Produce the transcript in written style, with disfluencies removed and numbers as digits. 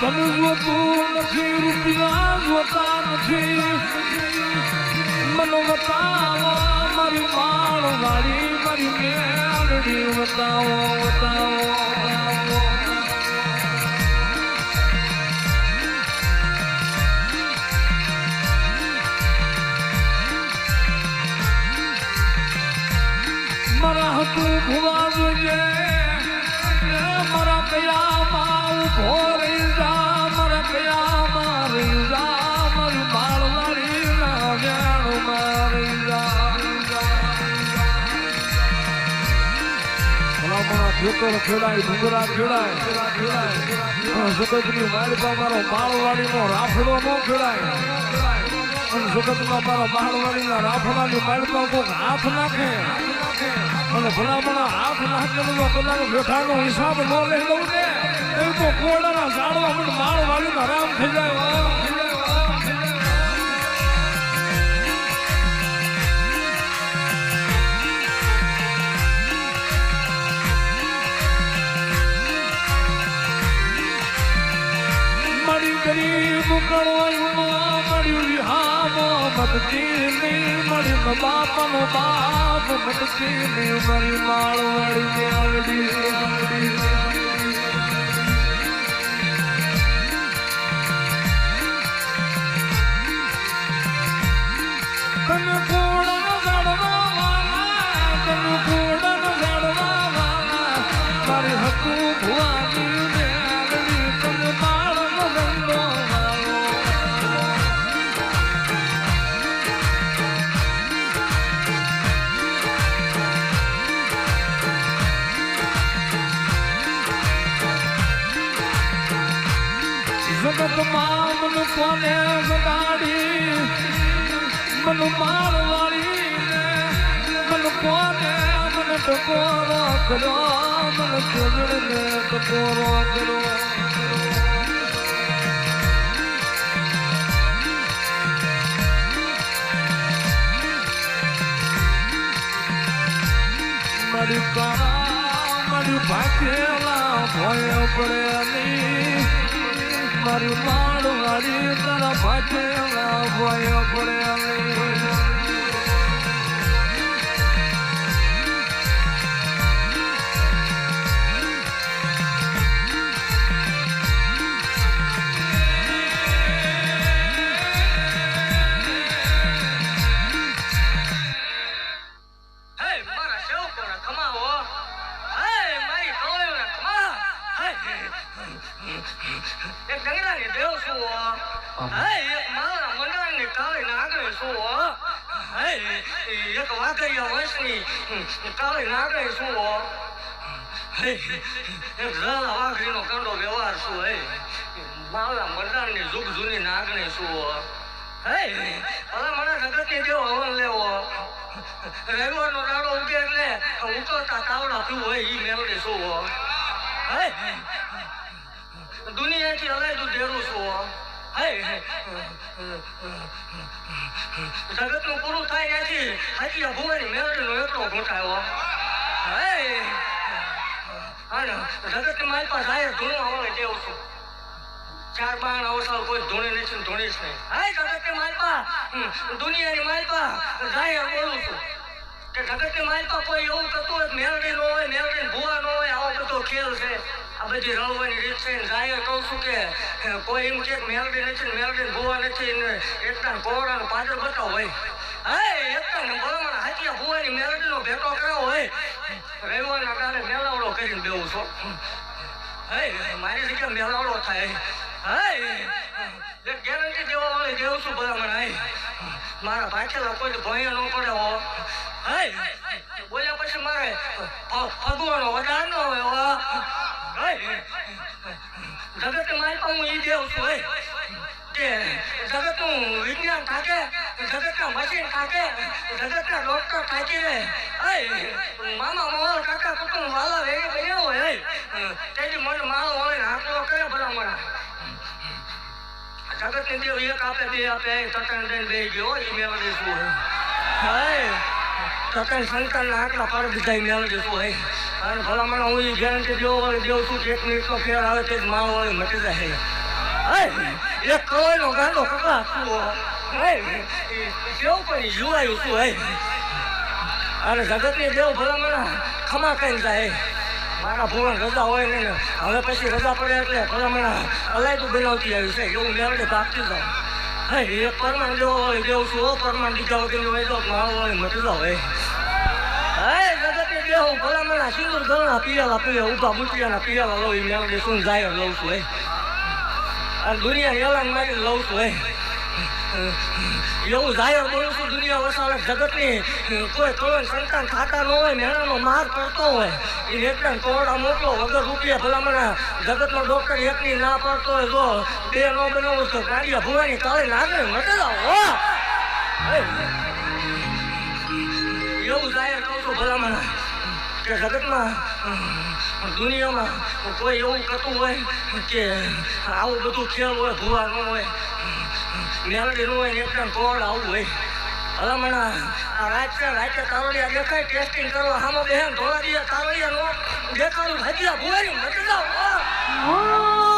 ધન જોતું નથી રૂપિયા જોતા નથી મનો બતાવો મારી માળ વાળી મારી મેળડી બતાવો બતાવો મારા હતું ભુવા જોઈએ મારા કયામાં ઉભો રહી જા મારા કયામાં રહી જા મારી માળવાળી ના વ્યાણમાં રહી જા ભલામણા ખેતર ખેડાય ડુંગરા ખેડાય જગતની માલિકા મારો માળવાળીનો રાફડો ન ખેડાય જગતમાં મારા માળવાળીના રાફડાની માલિકા કોઈક હાથ નાખે અને ભલામણા હાથ નાખેલો કદાચ બેઠાનો હિસાબ ન લઈ લઉં ને એ તો કોડાના ઝાડવા પણ માળ વાળીને આરામ થઈ જાય મારી ગરીબ કળવાઈમાં મારી વિહામો મતતી નહીં મારી બાપનો બાપ મતતી નહીં મારી માળવાળી આવડી તને કોડા ઝાડવા વાલા તને કોડા ઝાડવા વાલા મારી હતું ભુવાની મેળવી તને માળનો ધંધો જગતમાં મન કોને જગાડી મન માળવાળી મન કોને મન ટકોરો કર્યો મન ચગડને ટકોરો કર્યો મારી કાળા મારી ભાગેલા ભોય પડે નહીં મારી માળવાળી તારા ભાગેલા ભોય પડે એક ગંગરાની દેવ છું એક મારા મંડાની કાળી નાગણી છું એક વાઘૈયા વંશની કાળી નાગણી છું એક ઝાલા વાઘરીનો કંડો વ્યવહાર છું મારા મંડાની જુગ જૂની નાગણી છું ભલા મને જગતની દેવ હવન લેવો રવિવારનો દાડો ઉગે એટલે ઉકળતા તાવડા પીવું હોય એ મેળવી છું દુનિયાથી અલાયદું ડેરું છું જગતનું પૂરું થાય ત્યાંથી હાથી ભુવાની મેળવીનો એટલો ઘૂંટાયો જગતની મારી પાસે જાય ધૂણું આવડે દેવું છું ચાર બાણ અવસર કોઈ ધૂણી નથી ધૂણી જ નહીં જગતની માલપા દુનિયાની માલપા જાય બોલું છું કે જગતની માલપા કોઈ એવું કરતું હોય મેળવી ન હોય મેળવીને ભૂવા ન હોય આવો બધો ખેલ છે આ બધી રળવાની રીત છે જાય કહું છું કે કોઈ એમ કે મેળવી નથી મેળવીને ભૂવા નથી ને એકતા કોવડાનો પાદર બતાવો હોય એકતા ભલામણ હાથિયા ભૂવાની મેળવીનો ભેટો કરાવો હોય રવિવારના કાલે મેળાવડો કરીને બેવું છો મારી જગ્યા મેળાવડો થાય ગેરંટી દેવા વાળી દેવું છું ભલામણ મારા ભાચેલા કોઈ ભય ન પડે હો બોલ્યા પછી મારે ફગવાનો વધાર ન હોય જગત મારી પાસે હું ઈ દેવ છું કે જગતનું વિજ્ઞાન થાકે જગતના મશીન થાકે જગતના ડોક્ટર થાકી રહે મામા મામા કાકા કુટુંબ વાલા વેગી બન્યા હોય તેથી મને માળો વળીને હાથલો કરે ભલામણ જગતની દેવ એક આપે બે આપે તટન દઈને બે ગયો એ મેળવી શું તટન સંતાનના આટલા પર દીધા મેળવી શું અને ભલામણ હું એ ગેરંટી દેવો વાળી દેવ છું કે 1 મિનિટનો ફેર આવે તે જ માળો વાળી મટી જાય એક કરોડનો ગાંડો કકા કેવું પણ જોવાયું શું હે અરે જગતની દેવ ભલામણા ખમા કઈ જાય મારા ભુવન રજા હોય ને હવે પછી રજા પડે એટલે ભલામણા અલાયદું બનાવતી આવી છે એવું મેળે ભાગતી જાઉં હે એક પરમાણ દેવો હોય દેવ છું ઓ પરમાણ બીજા વગેરે હોય તો મારો હોય મટી જાવ હે જગતની દેવ ભલામણા સિંદૂર ગળના પિયાલા પીએ ઊભા બુટિયાના પિયાલા લઉં એ મેળે શું જાય લઉં છું હે અને દુનિયા એલાન મારી લઉં છું હે એવું જાહેર બોલું છું દુનિયા વસાવે જગતની કોઈ કરોડ સંતાન ખાતા ન હોય મેળાનો માર પડતો હોય એ એકદમ કરોડા મોકલો વગર રૂપિયા ભલામણા જગતનો ડોક્ટર એકની ના પડતો હોય જો બે ન બનાવું તો ગાડીયા ભુવાની તાળી નાખે મટે એવું જાહેર કહું છું ભલામણા કે જગતમાં દુનિયામાં કોઈ એવું કરતું હોય કે આવું બધું ખેલ હોય ભૂવા ન હોય મેલડીનું હોય ને એકદમ કોડ આવું હોય ભલામણા આ રાતે તારોડિયા દેખાય ટેસ્ટિંગ કરવા સામો બહેન થોડા દિવસ તારોડિયા નો દેખાડું હજીયા ભૂવાની મટી જાવ થોડા